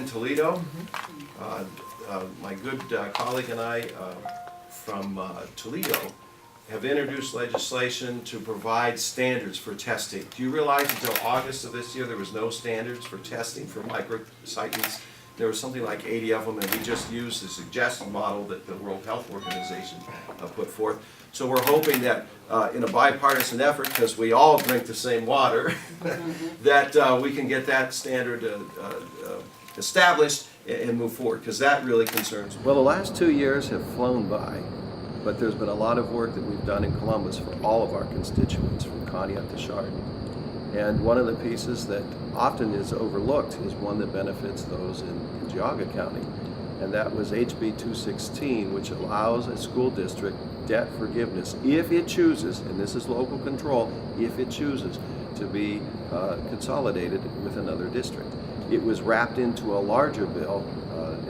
in Toledo. My good colleague and I from Toledo have introduced legislation to provide standards for testing. Do you realize until August of this year there was no standards for testing for microcystins? There was something like 80 of them, and we just used the suggested model that the World Health Organization put forth. So we're hoping that in a bipartisan effort, because we all drink the same water, that we can get that standard established and move forward, because that really concerns me. Well, the last 2 years have flown by, but there's been a lot of work that we've done in Columbus for all of our constituents, from Conneaut to Chardon. And one of the pieces that often is overlooked is one that benefits those in Geauga County. And that was HB 216, which allows a school district debt forgiveness if it chooses, and this is local control, if it chooses to be consolidated with another district. It was wrapped into a larger bill,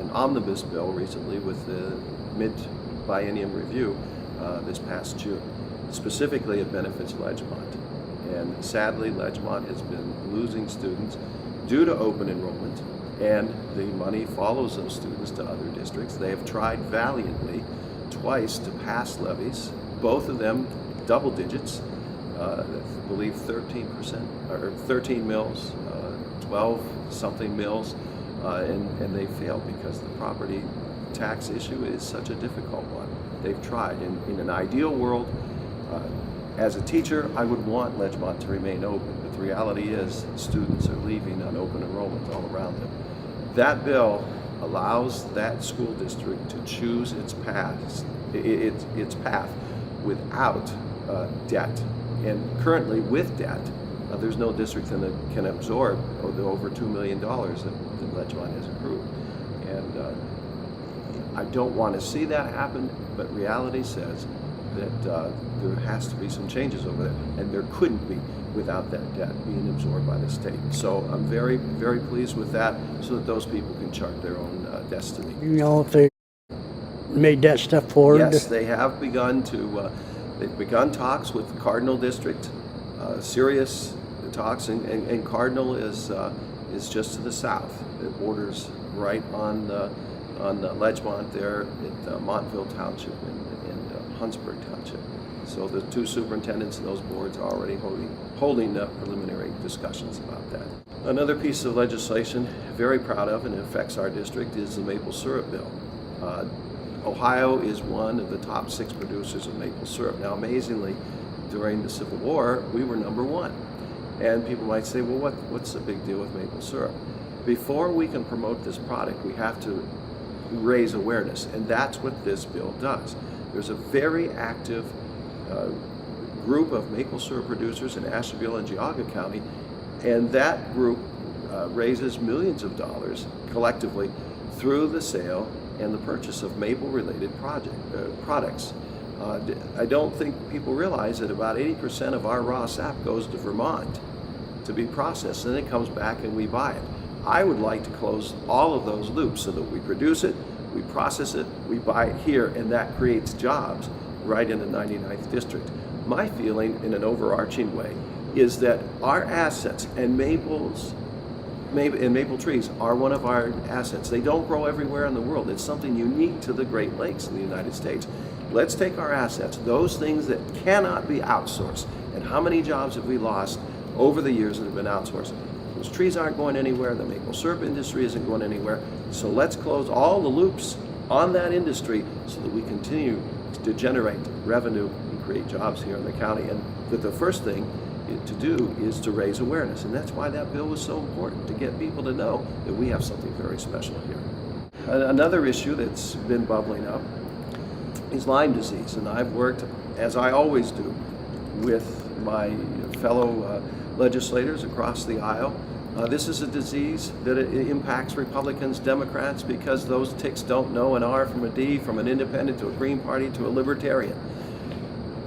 an omnibus bill recently with the mid-biennium review this past June. Specifically, it benefits Ledgemont. And sadly, Ledgemont has been losing students due to open enrollment, and the money follows those students to other districts. They have tried valiantly twice to pass levies, both of them double digits, I believe 13% or 13 mills, 12 something mills, and they failed because the property tax issue is such a difficult one. They've tried. In an ideal world, as a teacher, I would want Ledgemont to remain open, but the reality is students are leaving on open enrollment all around them. That bill allows that school district to choose its path without debt. And currently, with debt, there's no district that can absorb the over $2 million that Ledgemont has accrued. And I don't want to see that happen, but reality says that there has to be some changes over there, and there couldn't be without that debt being absorbed by the state. So I'm very, very pleased with that, so that those people can chart their own destiny. You know if they made that step forward? Yes, they have begun to. They've begun talks with the Cardinal District, serious talks, and Cardinal is just to the south. It borders right on Ledgemont there at Montville Township and Huntsburg Township. So the two superintendents and those boards are already holding preliminary discussions about that. Another piece of legislation, very proud of, and it affects our district, is the maple syrup bill. Ohio is one of the top 6 producers of maple syrup. Now, amazingly, during the Civil War, we were #1. And people might say, well, what's the big deal with maple syrup? Before we can promote this product, we have to raise awareness, and that's what this bill does. There's a very active group of maple syrup producers in Ashtabula and Geauga County, and that group raises millions of dollars collectively through the sale and the purchase of maple-related products. I don't think people realize that about 80% of our raw sap goes to Vermont to be processed, and then it comes back and we buy it. I would like to close all of those loops so that we produce it, we process it, we buy it here, and that creates jobs right in the 99th District. My feeling, in an overarching way, is that our assets, and maple trees are one of our assets. They don't grow everywhere in the world. It's something unique to the Great Lakes in the United States. Let's take our assets, those things that cannot be outsourced. And how many jobs have we lost over the years that have been outsourced? Those trees aren't going anywhere. The maple syrup industry isn't going anywhere. So let's close all the loops on that industry so that we continue to generate revenue and create jobs here in the county. And the first thing to do is to raise awareness. And that's why that bill was so important, to get people to know that we have something very special here. Another issue that's been bubbling up is Lyme disease. And I've worked, as I always do, with my fellow legislators across the aisle. This is a disease that it impacts Republicans, Democrats, because those ticks don't know an R from a D, from an independent to a Green Party to a Libertarian.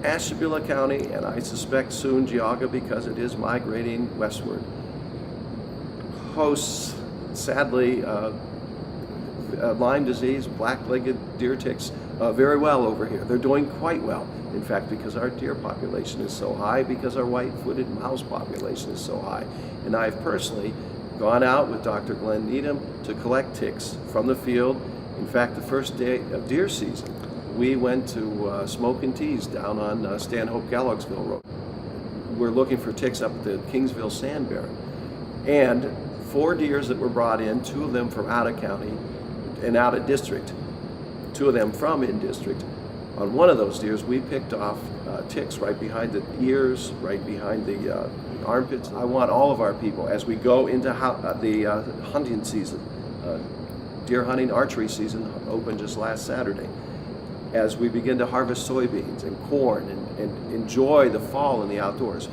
Ashtabula County, and I suspect soon Geauga, because it is migrating westward, hosts, sadly, Lyme disease, black-legged deer ticks, very well over here. They're doing quite well. In fact, because our deer population is so high, because our white-footed mouse population is so high. And I've personally gone out with Dr. Glenn Needham to collect ticks from the field. In fact, the first day of deer season, we went to Smoke and Teas down on Stanhope Gallogsville Road. We're looking for ticks up at the Kingsville Sand Barren. And 4 deers that were brought in, 2 of them from out of county and out of district, 2 of them from in district. On one of those deers, we picked off ticks right behind the ears, right behind the armpits. I want all of our people, as we go into the hunting season, deer hunting archery season opened just last Saturday, as we begin to harvest soybeans and corn and enjoy the fall in the outdoors.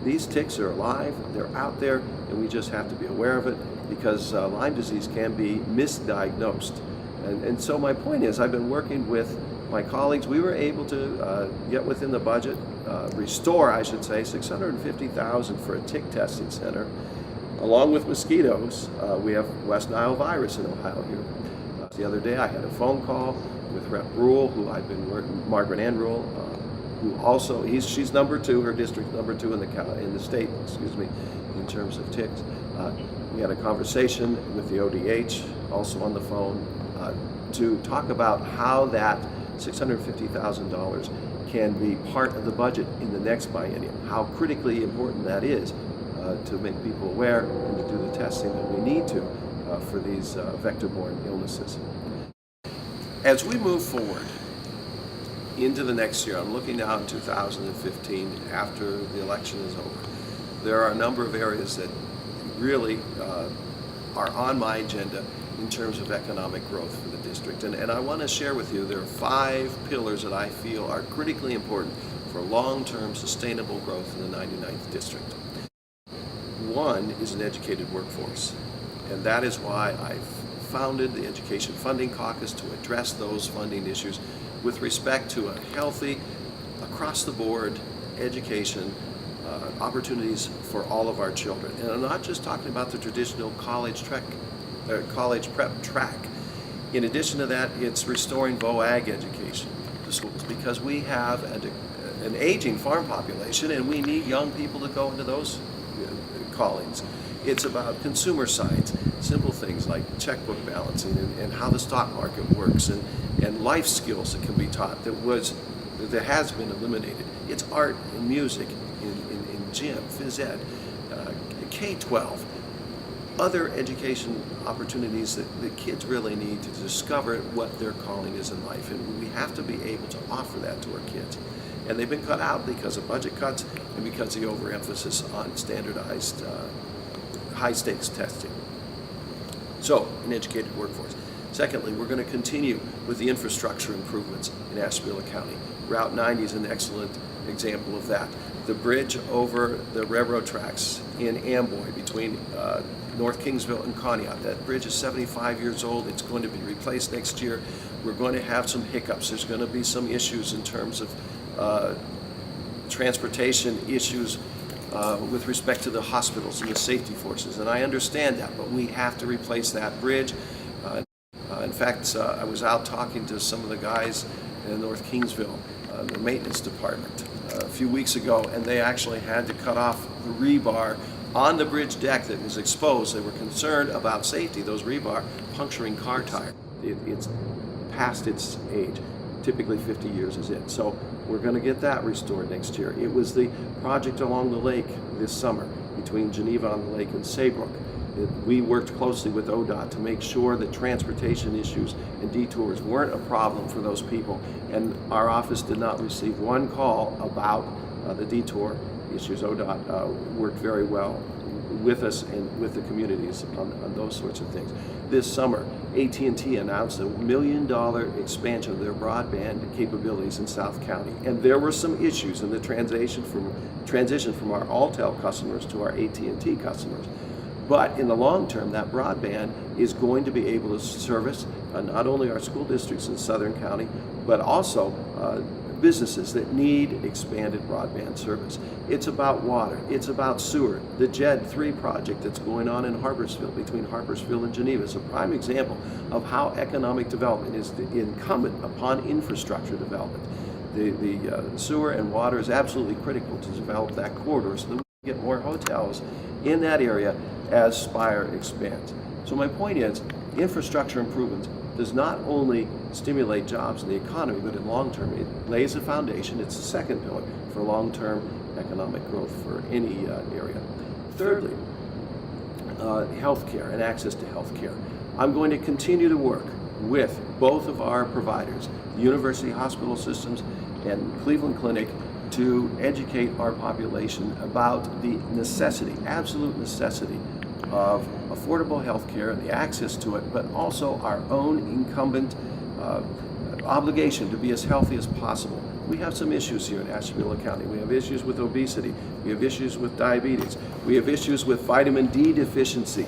These ticks are alive, they're out there, and we just have to be aware of it, because Lyme disease can be misdiagnosed. And so my point is, I've been working with my colleagues. We were able to get within the budget, restore, I should say, $650,000 for a tick testing center. Along with mosquitoes, we have West Nile virus in Ohio here. The other day I had a phone call with Rep. Rule, who I've been working, Margaret Ann Rule, who also, she's number 2, her district number 2 in the state, excuse me, in terms of ticks. We had a conversation with the ODH, also on the phone, to talk about how that $650,000 can be part of the budget in the next biennium, how critically important that is to make people aware and to do the testing that we need to for these vector-borne illnesses. As we move forward into the next year, I'm looking now in 2015 after the election is over. There are a number of areas that really are on my agenda in terms of economic growth for the district. And I want to share with you, there are 5 pillars that I feel are critically important for long-term sustainable growth in the 99th District. One is an educated workforce, and that is why I've founded the Education Funding Caucus to address those funding issues with respect to a healthy, across-the-board education opportunities for all of our children. And I'm not just talking about the traditional college prep track. In addition to that, it's restoring VOAG education to schools, because we have an aging farm population and we need young people to go into those callings. It's about consumer science, simple things like checkbook balancing and how the stock market works, and life skills that can be taught that has been eliminated. It's art and music in gym, phys ed, K-12, other education opportunities that the kids really need to discover what their calling is in life, and we have to be able to offer that to our kids. And they've been cut out because of budget cuts and because of the overemphasis on standardized high-stakes testing. So, an educated workforce. Secondly, we're going to continue with the infrastructure improvements in Ashtabula County. Route 90 is an excellent example of that. The bridge over the railroad tracks in Amboy between North Kingsville and Conneaut. That bridge is 75 years old. It's going to be replaced next year. We're going to have some hiccups. There's going to be some issues in terms of transportation issues with respect to the hospitals and the safety forces, and I understand that, but we have to replace that bridge. In fact, I was out talking to some of the guys in North Kingsville, the maintenance department, a few weeks ago, and they actually had to cut off the rebar on the bridge deck that was exposed. They were concerned about safety, those rebar puncturing car tires. It's past its age. Typically 50 years is it. So we're going to get that restored next year. It was the project along the lake this summer between Geneva on the Lake and Saybrook. We worked closely with ODOT to make sure that transportation issues and detours weren't a problem for those people, and our office did not receive one call about the detour issues. ODOT worked very well with us and with the communities on those sorts of things. This summer, AT&T announced a $1 million expansion of their broadband capabilities in South County, and there were some issues in the transition from our Alltel customers to our AT&T customers. But in the long term, that broadband is going to be able to service not only our school districts in Southern County, but also businesses that need expanded broadband service. It's about water, it's about sewer. The JED 3 project that's going on in Harpersville, between Harpersville and Geneva, is a prime example of how economic development is incumbent upon infrastructure development. The sewer and water is absolutely critical to develop that corridor so that get more hotels in that area as Spire expands. So my point is, infrastructure improvement does not only stimulate jobs in the economy, but in long term, it lays a foundation. It's the second pillar for long-term economic growth for any area. Thirdly, healthcare and access to healthcare. I'm going to continue to work with both of our providers, the University Hospital Systems and Cleveland Clinic, to educate our population about the necessity, absolute necessity, of affordable health care and the access to it, but also our own incumbent obligation to be as healthy as possible. We have some issues here in Ashtabula County. We have issues with obesity. We have issues with diabetes. We have issues with vitamin D deficiency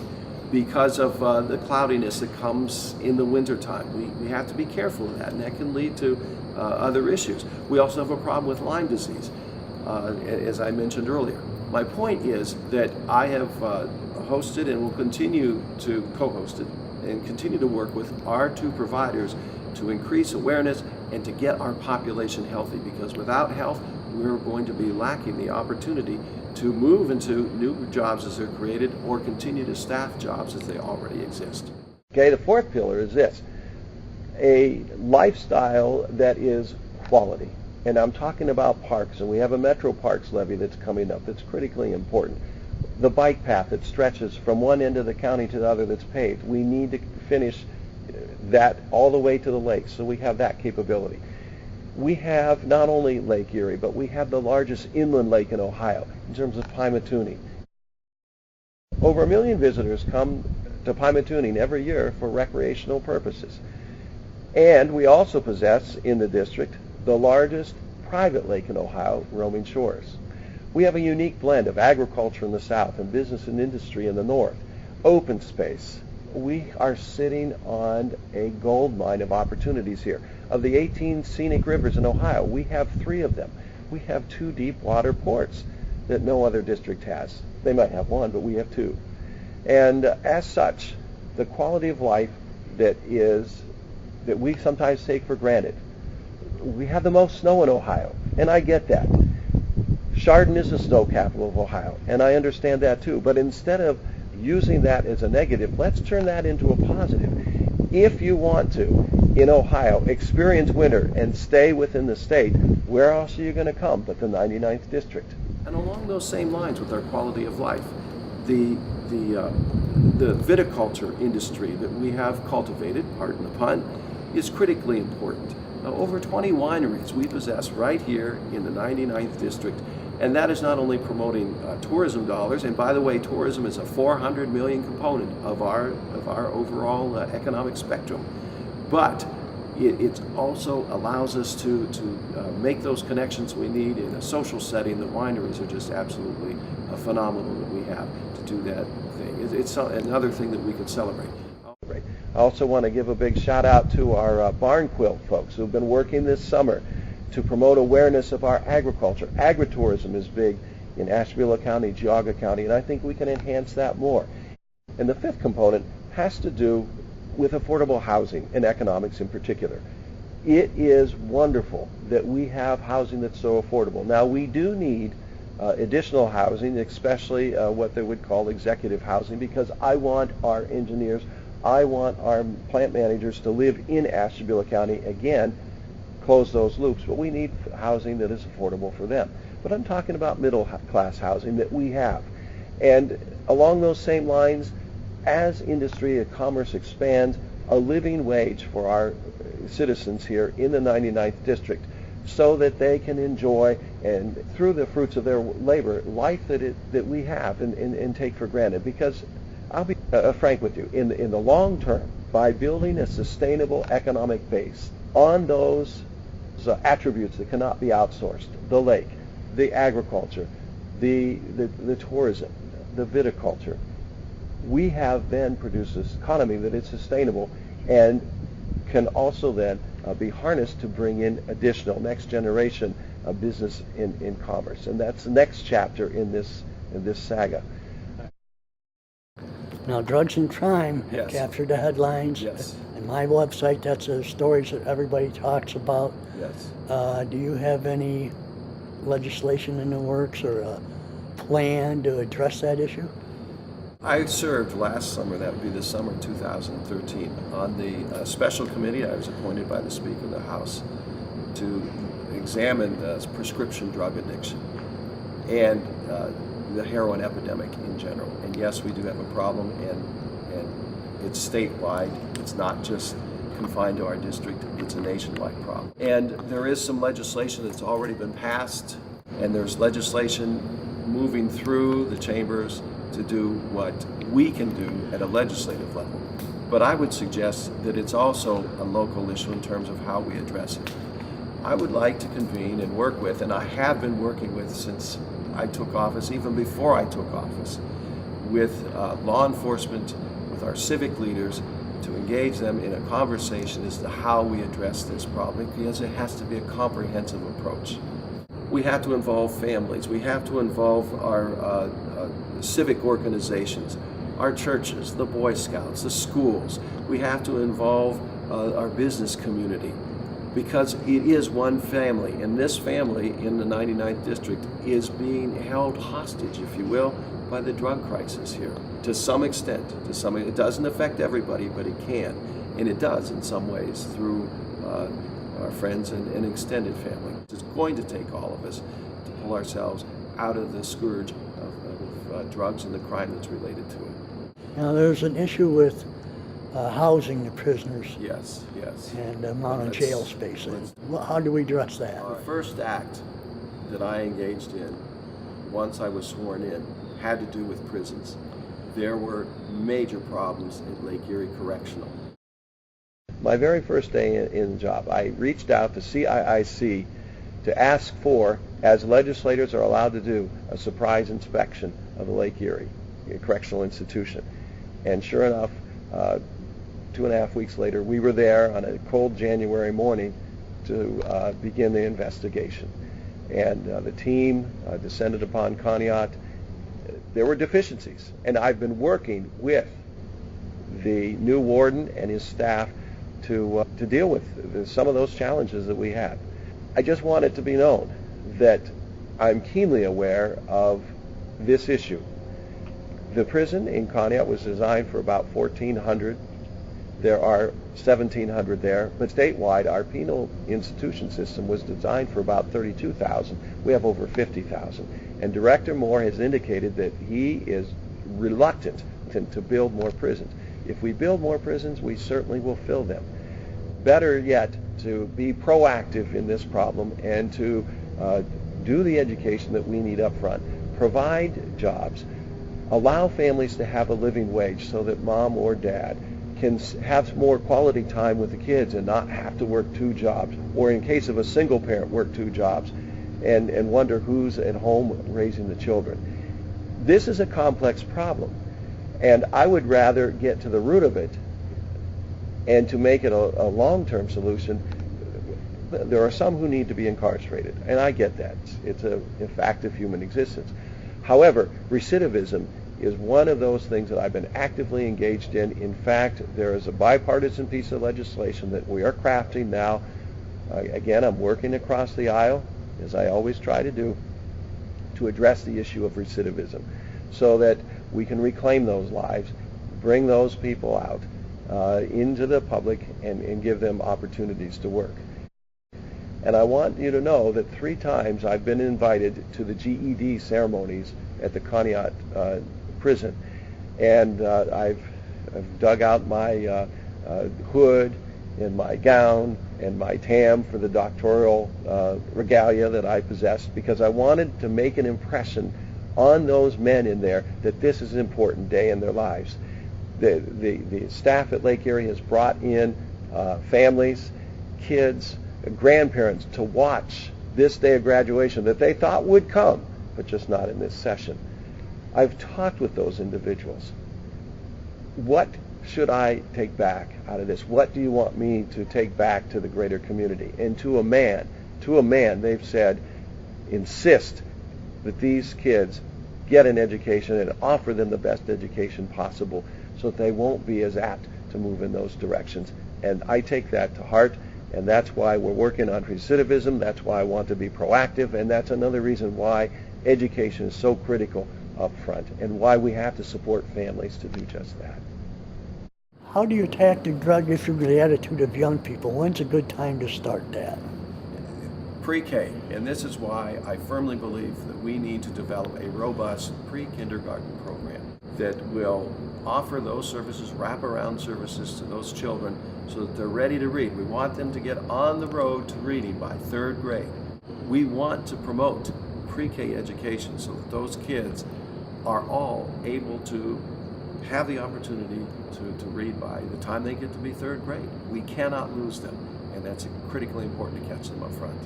because of the cloudiness that comes in the wintertime. We have to be careful of that, and that can lead to other issues. We also have a problem with Lyme disease, as I mentioned earlier. My point is that I have hosted and will continue to co-host it and continue to work with our two providers to increase awareness and to get our population healthy, because without health, we're going to be lacking the opportunity to move into new jobs as they're created or continue to staff jobs as they already exist. Okay, the fourth pillar is this: a lifestyle that is quality. And I'm talking about parks, and we have a Metro Parks levy that's coming up that's critically important. The bike path that stretches from one end of the county to the other that's paved. We need to finish that all the way to the lakes, so we have that capability. We have not only Lake Erie, but we have the largest inland lake in Ohio in terms of Pymatuning. Over 1 million visitors come to Pymatuning every year for recreational purposes. And we also possess in the district the largest private lake in Ohio, roaming shores. We have a unique blend of agriculture in the south and business and industry in the north. Open space. We are sitting on a gold mine of opportunities here. Of the 18 scenic rivers in Ohio, we have 3 of them. We have 2 deep water ports that no other district has. They might have 1, but we have 2. And as such, the quality of life that we sometimes take for granted. We have the most snow in Ohio, and I get that. Chardon is the snow capital of Ohio, and I understand that too. But instead of using that as a negative, let's turn that into a positive. If you want to, in Ohio, experience winter and stay within the state, where else are you going to come but the 99th District? And along those same lines with our quality of life, the viticulture industry that we have cultivated, pardon the pun, is critically important. Now, over 20 wineries we possess right here in the 99th District, and that is not only promoting tourism dollars, and by the way, tourism is a 400 million component of our overall economic spectrum, but it also allows us to make those connections we need in a social setting. The wineries are just absolutely phenomenal that we have to do that thing. It's another thing that we could celebrate. I also want to give a big shout out to our barn quilt folks who've been working this summer to promote awareness of our agriculture. Agritourism is big in Ashtabula County, Geauga County, and I think we can enhance that more. And the 5th component has to do with affordable housing and economics in particular. It is wonderful that we have housing that's so affordable. Now, we do need additional housing, especially what they would call executive housing, because I want our engineers, I want our plant managers to live in Ashtabula County, again, close those loops, but we need housing that is affordable for them. But I'm talking about middle class housing that we have. And along those same lines, as industry and commerce expands, a living wage for our citizens here in the 99th District, so that they can enjoy, and through the fruits of their labor, life that we have and take for granted. Because I'll be frank with you, in the long term, by building a sustainable economic base on those attributes that cannot be outsourced, the lake, the agriculture, the tourism, the viticulture, we have then produced this economy that is sustainable and can also then be harnessed to bring in additional next generation of business in commerce. And that's the next chapter in this saga. Now, drugs and crime Yes. captured the headlines. Yes. And my website, that's the stories that everybody talks about. Yes. Do you have any legislation in the works or plan to address that issue? I served last summer, that would be the summer of 2013, on the special committee. I was appointed by the Speaker of the House to examine prescription drug addiction and the heroin epidemic in general. And yes, we do have a problem, and it's statewide. It's not just confined to our district, it's a nationwide problem. And there is some legislation that's already been passed, and there's legislation moving through the chambers to do what we can do at a legislative level. But I would suggest that it's also a local issue in terms of how we address it. I would like to convene and work with, and I have been working with since I took office, even before I took office, with law enforcement, with our civic leaders, to engage them in a conversation as to how we address this problem, because it has to be a comprehensive approach. We have to involve families. We have to involve our civic organizations, our churches, the Boy Scouts, the schools. We have to involve our business community, because it is one family, and this family in the 99th District is being held hostage, if you will, by the drug crisis here. To some extent, it doesn't affect everybody, but it can, and it does in some ways through our friends and extended family. It's going to take all of us to pull ourselves out of the scourge of drugs and the crime that's related to it. Now, there's an issue with housing the prisoners. Yes. And the amount of jail space. How do we address that? The first act that I engaged in once I was sworn in had to do with prisons. There were major problems at Lake Erie Correctional. My very first day in the job, I reached out to CIIC to ask for, as legislators are allowed to do, a surprise inspection of the Lake Erie Correctional Institution. And sure enough, 2.5 weeks later, we were there on a cold January morning to begin the investigation. And the team descended upon Conneaut. There were deficiencies, and I've been working with the new warden and his staff to deal with some of those challenges that we have. I just want it to be known that I'm keenly aware of this issue. The prison in Conneaut was designed for about 1,400. There are 1,700 there, but statewide, our penal institution system was designed for about 32,000. We have over 50,000. And Director Moore has indicated that he is reluctant to build more prisons. If we build more prisons, we certainly will fill them. Better yet, to be proactive in this problem and to do the education that we need up front, provide jobs, allow families to have a living wage so that mom or dad can have more quality time with the kids and not have to work 2 jobs, or in case of a single parent, work 2 jobs and wonder who's at home raising the children. This is a complex problem, and I would rather get to the root of it and to make it a long-term solution. There are some who need to be incarcerated, and I get that. It's a fact of human existence. However, recidivism is one of those things that I've been actively engaged in. In fact, there is a bipartisan piece of legislation that we are crafting now. Again, I'm working across the aisle, as I always try to do, to address the issue of recidivism so that we can reclaim those lives, bring those people out into the public and give them opportunities to work. And I want you to know that 3 times I've been invited to the GED ceremonies at the Conneaut prison. And I've dug out my hood and my gown and my tam for the doctoral regalia that I possessed, because I wanted to make an impression on those men in there that this is an important day in their lives. The staff at Lake Erie has brought in families, kids, grandparents to watch this day of graduation that they thought would come, but just not in this session. I've talked with those individuals. What should I take back out of this? What do you want me to take back to the greater community? And to a man, they've said, insist that these kids get an education and offer them the best education possible so that they won't be as apt to move in those directions. And I take that to heart, and that's why we're working on recidivism. That's why I want to be proactive, and that's another reason why education is so critical up front, and why we have to support families to do just that. How do you attack the drug issue with the attitude of young people? When's a good time to start that? Pre-K, and this is why I firmly believe that we need to develop a robust pre-kindergarten program that will offer those services, wraparound services to those children so that they're ready to read. We want them to get on the road to reading by 3rd grade. We want to promote pre-K education so that those kids are all able to have the opportunity to read by the time they get to be 3rd grade. We cannot lose them, and that's critically important to catch them up front.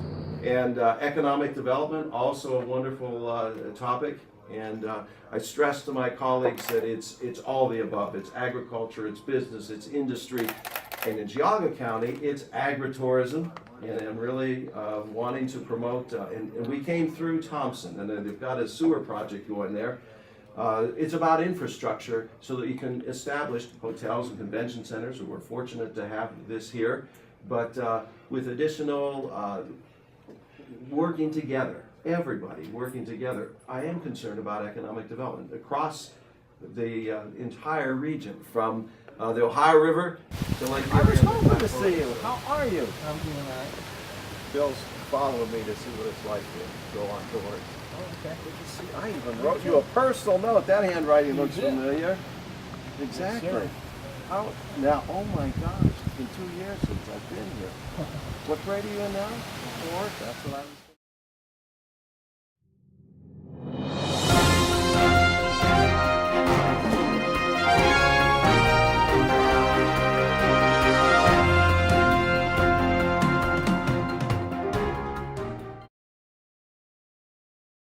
And economic development, also a wonderful topic. And I stress to my colleagues that it's all the above. It's agriculture, it's business, it's industry. And in Geauga County, it's agritourism. And I'm really wanting to promote, and we came through Thompson, and they've got a sewer project going there. It's about infrastructure so that you can establish hotels and convention centers, and we're fortunate to have this here. But with additional working together, everybody working together, I am concerned about economic development across the entire region, from the Ohio River to Lake Erie. I was hoping to see you. How are you? I'm doing all right. Bill's following me to see what it's like to go on tours. Oh, okay. Good to see you. I even wrote you a personal note. That handwriting looks did. familiar. Exactly. sir. How now? Oh my gosh! It's been 2 years since I've been here. What grade are you in now? 4th. That's what I was.